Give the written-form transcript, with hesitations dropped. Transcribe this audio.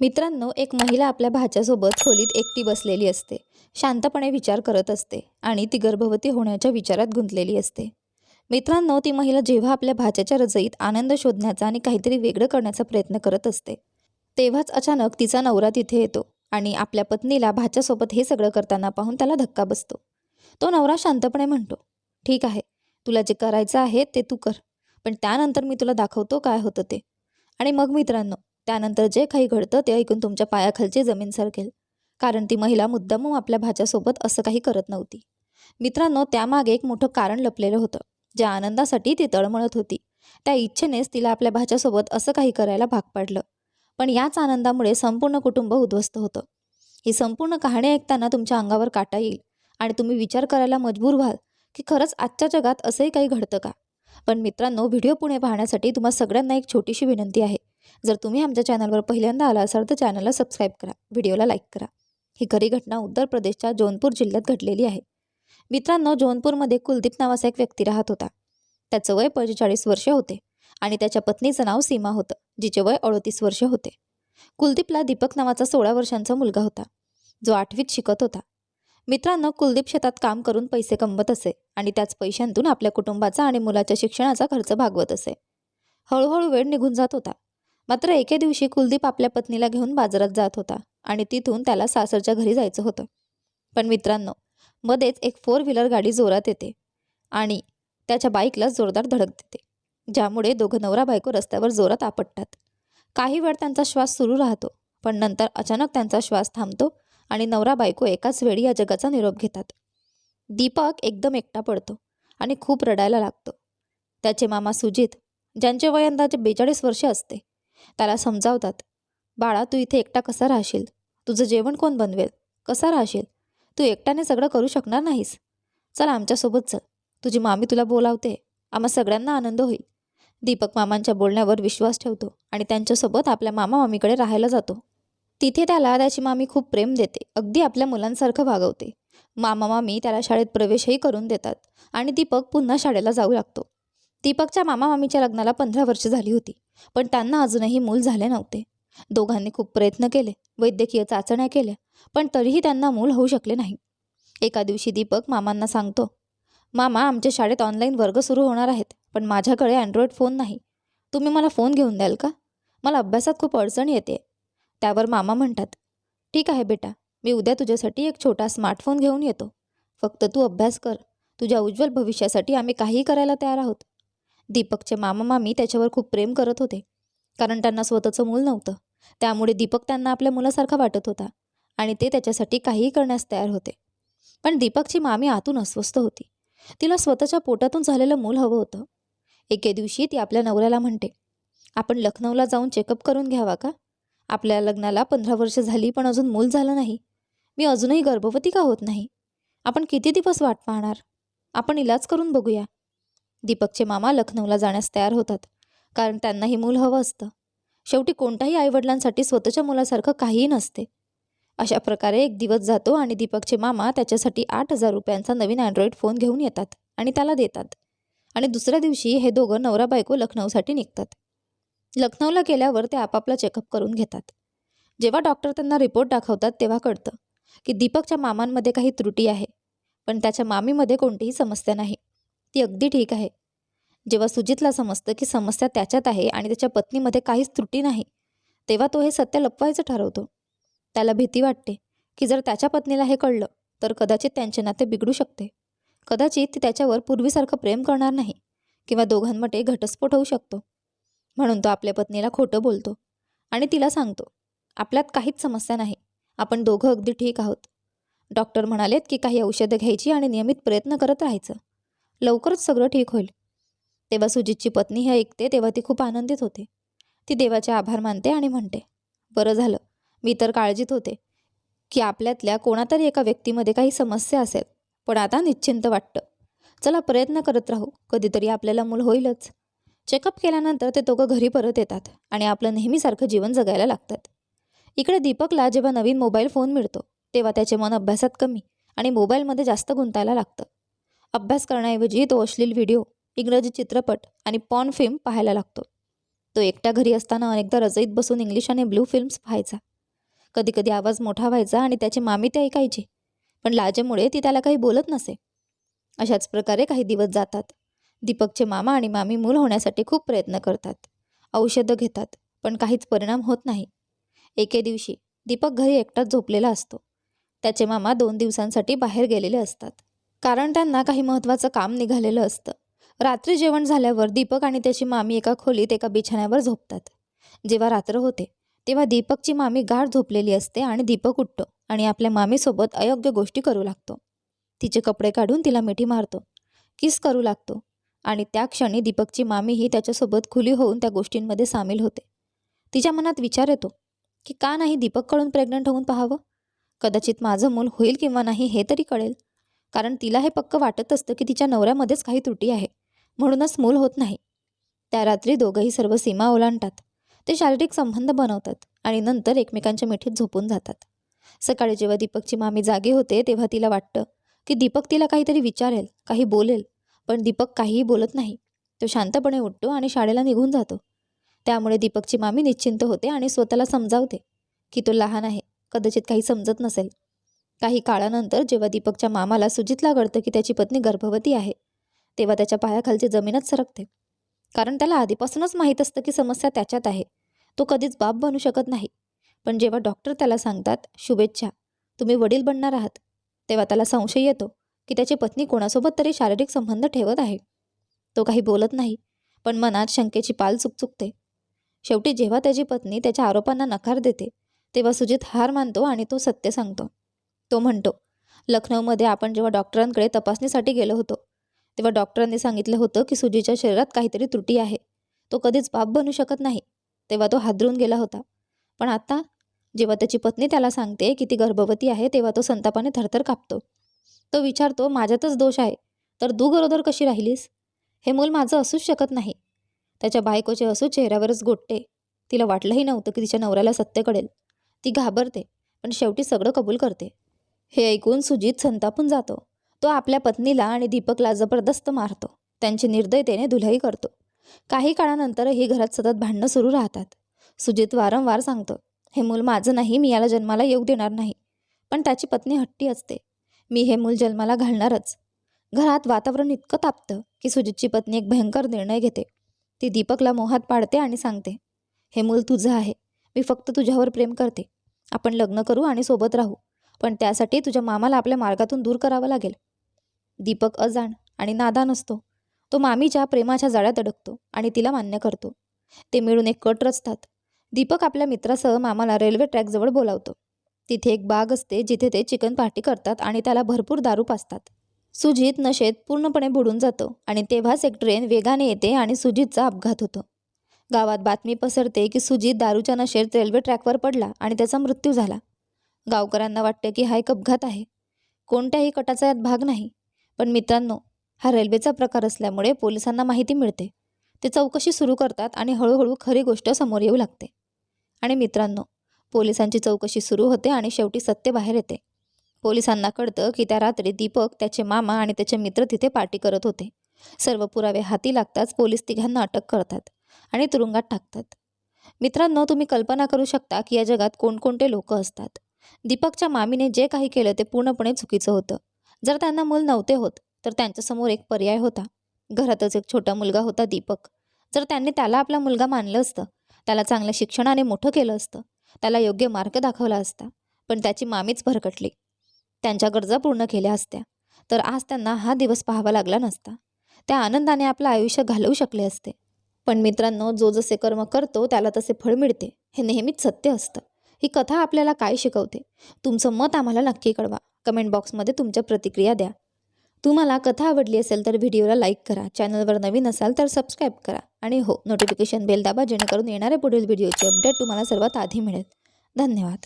मित्रांनो, एक महिला आपल्या भाच्यासोबत खोलीत एकटी बसलेली असते. शांतपणे विचार करत असते आणि ती गर्भवती होण्याच्या विचारात गुंतलेली असते. मित्रांनो, ती महिला जेव्हा आपल्या भाच्याच्या रजईत आनंद शोधण्याचा आणि काहीतरी वेगळं करण्याचा प्रयत्न करत असते, तेव्हाच अचानक तिचा नवरा तिथे येतो आणि आपल्या पत्नीला भाच्यासोबत हे सगळं करताना पाहून त्याला धक्का बसतो. तो नवरा शांतपणे म्हणतो, "ठीक आहे, तुला जे करायचं आहे ते तू कर, पण त्यानंतर मी तुला दाखवतो काय होतं ते." आणि मग मित्रांनो, त्यानंतर जे काही घडतं ते ऐकून तुमच्या पायाखालची जमीन सरकेल. कारण ती महिला मुद्दामून आपल्या भाच्यासोबत असं काही करत नव्हती. मित्रांनो, त्यामागे एक मोठं कारण लपलेलं होतं. ज्या आनंदासाठी ती तळमळत होती, त्या इच्छेनेच तिला आपल्या भाच्यासोबत असं काही करायला भाग पाडलं. पण याच आनंदामुळे संपूर्ण कुटुंब उद्ध्वस्त होतं. ही संपूर्ण कहाणी ऐकताना तुमच्या अंगावर काटा येईल आणि तुम्ही विचार करायला मजबूर व्हाल की खरंच आजच्या जगात असंही काही घडतं का? पण मित्रांनो, व्हिडिओ पुढे पाहण्यासाठी तुम्हा सगळ्यांना एक छोटीशी विनंती आहे. जर तुम्ही आमच्या चॅनलवर पहिल्यांदा आला असाल तर चॅनलला सबस्क्राईब करा, व्हिडिओला लाईक करा. ही खरी घटना उत्तर प्रदेशच्या जौनपूर जिल्ह्यात घडलेली आहे. मित्रांनो, जौनपूरमध्ये कुलदीप नावाचा एक व्यक्ती राहत होता. त्याचं वय 45 वर्ष होते आणि त्याच्या पत्नीचं नाव सीमा होतं, जिचे वय 38 वर्ष होते. कुलदीपला दीपक नावाचा 16 वर्षांचा मुलगा होता, जो 8वीत शिकत होता. मित्रांनो, कुलदीप शेतात काम करून पैसे कमवत असे आणि त्याच पैशांतून आपल्या कुटुंबाचा आणि मुलाच्या शिक्षणाचा खर्च भागवत असे. हळूहळू वेळ निघून जात होता. मात्र एके दिवशी कुलदीप आपल्या पत्नीला घेऊन बाजारात जात होता आणि तिथून त्याला सासरच्या घरी जायचं होतं. पण मित्रांनो, मध्येच एक 4 व्हीलर गाडी जोरात येते आणि त्याच्या बाईकला जोरदार धडक देते, ज्यामुळे दोघं नवरा बायको रस्त्यावर जोरात आपटतात. काही वेळ त्यांचा श्वास सुरू राहतो, पण नंतर अचानक त्यांचा श्वास थांबतो आणि नवरा बायको एकाच वेळी या जगाचा निरोप घेतात. दीपक एकदम एकटा पडतो आणि खूप रडायला लागतो. त्याचे मामा सुजित, ज्यांचे वय अंदाजे 42 वर्षे असते, त्याला समजावतात, "बाळा, तू इथे एकटा कसा राहशील? तुझं जेवण कोण बनवेल? कसा राहशील? तू एकट्याने सगळं करू शकणार नाहीस. चल आमच्यासोबत चल, तुझी मामी तुला बोलावते, आम्हा सगळ्यांना आनंद होईल." दीपक मामांच्या बोलण्यावर विश्वास ठेवतो आणि त्यांच्यासोबत आपल्या मामा मामीकडे राहायला जातो. तिथे त्याला त्याची मामी खूप प्रेम देते, अगदी आपल्या मुलांसारखं वागवते. मामा मामी त्याला शाळेत प्रवेशही करून देतात आणि दीपक पुन्हा शाळेला जाऊ लागतो. दीपकच्या मामा मामीच्या लग्नाला 15 वर्ष झाली होती, पण त्यांना अजूनही मूल झाले नव्हते. दोघांनी खूप प्रयत्न केले, वैद्यकीय चाचण्या केल्या, पण तरीही त्यांना मूल होऊ शकले नाही. एका दिवशी दीपक मामांना सांगतो, "मामा, आमच्या शाळेत ऑनलाईन वर्ग सुरू होणार आहेत, पण माझ्याकडे अँड्रॉइड फोन नाही. तुम्ही मला फोन घेऊन द्याल का? मला अभ्यासात खूप अडचण येते." त्यावर मामा म्हणतात, "ठीक आहे बेटा, मी उद्या तुझ्यासाठी एक छोटा स्मार्टफोन घेऊन येतो. फक्त तू अभ्यास कर. तुझ्या उज्ज्वल भविष्यासाठी आम्ही काहीही करायला तयार आहोत." दीपकचे मामा मामी त्याच्यावर खूप प्रेम करत होते, कारण त्यांना स्वतःचं मूल नव्हतं. त्यामुळे दीपक त्यांना आपल्या मुलासारखा वाटत होता आणि ते त्याच्यासाठी काहीही करण्यास तयार होते. पण दीपकची मामी आतून अस्वस्थ होती. तिला स्वतःच्या पोटातून झालेलं मूल हवं होतं. एके दिवशी ती आपल्या नवऱ्याला म्हणते, "आपण लखनौला जाऊन चेकअप करून घ्यावा का? आपल्या लग्नाला 15 वर्ष झाली पण अजून मूल झालं नाही. मी अजूनही गर्भवती का होत नाही? आपण किती दिवस वाट पाहणार? आपण इलाज करून बघूया." दीपकचे मामा लखनौला जाण्यास तयार होतात, कारण त्यांनाही मूल हवं असतं. शेवटी कोणत्याही आईवडिलांसाठी स्वतःच्या मुलासारखं काहीही नसते. अशा प्रकारे एक दिवस जातो आणि दीपकचे मामा त्याच्यासाठी 8,000 रुपयांचा नवीन अँड्रॉइड फोन घेऊन येतात आणि त्याला देतात. आणि दुसऱ्या दिवशी हे दोघं नवरा बायको लखनौसाठी निघतात. लखनौला गेल्यावर ते आपापला चेकअप करून घेतात. जेव्हा डॉक्टर त्यांना रिपोर्ट दाखवतात तेव्हा कळतं की दीपकच्या मामांमध्ये काही त्रुटी आहे, पण त्याच्या मामीमध्ये कोणतीही समस्या नाही. ती अगदी ठीक आहे. जेव्हा सुजितला समजतं की समस्या त्याच्यात आहे आणि त्याच्या पत्नीमध्ये काहीच त्रुटी नाही, तेव्हा तो हे सत्य लपवायचं ठरवतो. त्याला भीती वाटते की जर त्याच्या पत्नीला हे कळलं तर कदाचित त्यांचे नाते बिघडू शकते. कदाचित ती त्याच्यावर पूर्वीसारखं प्रेम करणार नाही किंवा दोघांमध्ये घटस्फोट होऊ शकतो. म्हणून तो आपल्या पत्नीला खोटं बोलतो आणि तिला सांगतो, "आपल्यात काहीच समस्या नाही, आपण दोघं अगदी ठीक आहोत. डॉक्टर म्हणालेत की काही औषधं घ्यायची आणि नियमित प्रयत्न करत राहायचं. लवकरच सगळं ठीक होईल." तेव्हा सुजितची पत्नी हे ऐकते तेव्हा ती खूप आनंदित होते. ती देवाचे आभार मानते आणि म्हणते, "बरं झालं, मी तर काळजीत होते की आपल्यातल्या कोणातरी एका व्यक्तीमध्ये काही समस्या असेल, पण आता निश्चिंत वाटतं. चला प्रयत्न करत राहू, कधीतरी आपल्याला मूल होईलच." चेकअप केल्यानंतर ते दोघं घरी परत येतात आणि आपलं नेहमीसारखं जीवन जगायला लागतात. इकडे दीपकला जेव्हा नवीन मोबाईल फोन मिळतो तेव्हा त्याचे मन अभ्यासात कमी आणि मोबाईलमध्ये जास्त गुंतायला लागतं. अभ्यास करण्याऐवजी तो अश्लील व्हिडिओ, इंग्रजी चित्रपट आणि पॉर्न फिल्म पाहायला लागतो. तो एकट्या घरी असताना अनेकदा रजईत बसून इंग्लिश आणि ब्लू फिल्म्स पाहायचा. कधीकधी आवाज मोठा व्हायचा आणि त्याची मामी ते ऐकायची, पण लाजेमुळे ती त्याला काही बोलत नसे. अशाच प्रकारे काही दिवस जातात. दीपकचे मामा आणि मामी मूल होण्यासाठी खूप प्रयत्न करतात, औषधं घेतात, पण काहीच परिणाम होत नाही. एके दिवशी दीपक घरी एकटाच झोपलेला असतो. त्याचे मामा 2 दिवसांसाठी बाहेर गेलेले असतात, कारण त्यांना काही महत्त्वाचं काम निघालेलं असतं. रात्री जेवण झाल्यावर दीपक आणि त्याची मामी एका खोलीत एका बिछाण्यावर झोपतात. जेव्हा रात्र होते तेव्हा दीपकची मामी गाढ झोपलेली असते आणि दीपक उठतो आणि आपल्या मामीसोबत अयोग्य गोष्टी करू लागतो. तिचे कपडे काढून तिला मिठी मारतो, किस करू लागतो आणि त्या क्षणी दीपकची मामीही त्याच्यासोबत खुली होऊन त्या गोष्टींमध्ये सामील होते. तिच्या मनात विचार येतो की का नाही दीपककडून प्रेग्नंट होऊन पाहावं, कदाचित माझं मूल होईल किंवा नाही हे तरी कळेल. कारण तिला हे पक्क वाटत असतं की तिच्या नवऱ्यामध्येच काही त्रुटी आहे, म्हणूनच मूल होत नाही. त्या रात्री दोघंही सर्व सीमा ओलांडतात. ते शारीरिक संबंध बनवतात आणि नंतर एकमेकांच्या मिठीत झोपून जातात. सकाळी जेव्हा दीपकची मामी जागी होते तेव्हा तिला वाटतं की दीपक तिला काहीतरी विचारेल, काही बोलेल, पण दीपक काहीही बोलत नाही. तो शांतपणे उठतो आणि शाळेला निघून जातो. त्यामुळे दीपकची मामी निश्चिंत होते आणि स्वतःला समजावते की तो लहान आहे, कदाचित काही समजत नसेल. काही काळानंतर जेव्हा दीपकच्या मामाला सुजितला कळतं की त्याची पत्नी गर्भवती आहे, तेव्हा त्याच्या पायाखालची जमीनच सरकते. कारण त्याला आधीपासूनच माहीत असतं की समस्या त्याच्यात आहे. तो कधीच बाप बनू शकत नाही. पण जेव्हा डॉक्टर त्याला सांगतात, शुभेच्छा, तुम्ही वडील बनणार आहात, तेव्हा त्याला संशय येतो की त्याची पत्नी कोणासोबत तरी शारीरिक संबंध ठेवत आहे. तो काही बोलत नाही, पण मनात शंकेची पाल चुकचुकते. शेवटी जेव्हा त्याची पत्नी त्याच्या आरोपांना नकार देते तेव्हा सुजित हार मानतो आणि तो सत्य सांगतो. तो म्हणतो, लखनौमध्ये आपण जेव्हा डॉक्टरांकडे तपासणीसाठी गेलो होतो तेव्हा डॉक्टरांनी सांगितलं होतं की सुजीच्या शरीरात काहीतरी त्रुटी आहे, तो कधीच बाप बनू शकत नाही. तेव्हा तो हादरून गेला होता. पण आता जेव्हा त्याची पत्नी त्याला सांगते की ती गर्भवती आहे तेव्हा तो संतापाने थरथर कापतो. तो विचारतो, माझ्यातच दोष आहे तर तू गरोदर कशी राहिलीस? हे मूल माझं असूच शकत नाही. त्याच्या बायकोचे हसू चेहऱ्यावरच गोठते. तिला वाटलंही नव्हतं की तिच्या नवऱ्याला सत्य कळेल. ती घाबरते, पण शेवटी सगळं कबूल करते. हे ऐकून सुजित संतापून जातो. तो आपल्या पत्नीला आणि दीपकला जबरदस्त मारतो. त्यांची निर्दयतेने धुलाई करतो. काही काळानंतरही घरात सतत भांडणं सुरू राहतात. सुजित वारंवार सांगतो, हे मूल माझं नाही, मी याला जन्माला येऊ देणार नाही. पण त्याची पत्नी हट्टी असते, मी हे मूल जन्माला घालणारच. घरात वातावरण इतकं तापतं की सुजितची पत्नी एक भयंकर निर्णय घेते. ती दीपकला मोहात पाडते आणि सांगते, हे मूल तुझं आहे, मी फक्त तुझ्यावर प्रेम करते. आपण लग्न करू आणि सोबत राहू, पण त्यासाठी तुझ्या मामाला आपल्या मार्गातून दूर करावं लागेल. दीपक अजाण आणि नादान असतो. तो मामीच्या प्रेमाच्या जाळ्यात अडकतो आणि तिला मान्य करतो. ते मिळून एक कट रचतात. दीपक आपल्या मित्रासह मामाला रेल्वे ट्रॅकजवळ बोलावतो. तिथे एक बाग असते जिथे ते चिकन पार्टी करतात आणि त्याला भरपूर दारू पाजतात. सुजित नशेत पूर्णपणे बुडून जातो आणि तेव्हाच एक ट्रेन वेगाने येते आणि सुजितचा अपघात होतो. गावात बातमी पसरते की सुजित दारूच्या नशेत रेल्वे ट्रॅकवर पडला आणि त्याचा मृत्यू झाला. गावकऱ्यांना वाटते की हा एक अपघात आहे, कोणत्याही कटाचा यात भाग नाही. पण मित्रांनो, हा रेल्वेचा प्रकार असल्यामुळे पोलिसांना माहिती मिळते. ते चौकशी सुरू करतात आणि हळूहळू खरी गोष्ट समोर येऊ लागते. आणि मित्रांनो, पोलिसांची चौकशी सुरू होते आणि शेवटी सत्य बाहेर येते. पोलिसांना कळतं की त्या रात्री दीपक, त्याचे मामा आणि त्याचे मित्र तिथे पार्टी करत होते. सर्व पुरावे हाती लागताच पोलीस तिघांना अटक करतात आणि तुरुंगात टाकतात. मित्रांनो, तुम्ही कल्पना करू शकता की या जगात कोणकोणते लोक असतात. दीपकच्या मामीने जे काही केलं ते पूर्णपणे चुकीचं होतं. जर त्यांना मूल नव्हते होत तर त्यांच्यासमोर एक पर्याय होता. घरातच एक छोटा मुलगा होता, दीपक. जर त्यांनी त्याला आपला मुलगा मानलं असतं, त्याला चांगल्या शिक्षणाने मोठं केलं असतं, त्याला योग्य मार्ग दाखवला असता, पण त्याची मामीच भरकटली, त्यांच्या गरजा पूर्ण केल्या असत्या, तर आज त्यांना हा दिवस पाहावा लागला नसता. त्या आनंदाने आपलं आयुष्य घालवू शकले असते. पण मित्रांनो, जो जसे कर्म करतो त्याला तसे फळ मिळते, हे नेहमीच सत्य असतं. ही कथा आपल्याला काय शिकवते? तुमचं मत आम्हाला नक्की कळवा. कमेंट बॉक्समध्ये तुमच्या प्रतिक्रिया द्या. तुम्हाला कथा आवडली असेल तर व्हिडिओला लाईक करा, चॅनलवर नवीन असाल तर सबस्क्राईब करा आणि हो, नोटिफिकेशन बेल दाबा जेणेकरून येणाऱ्या पुढील व्हिडिओची अपडेट तुम्हाला सर्वात आधी मिळेल. धन्यवाद.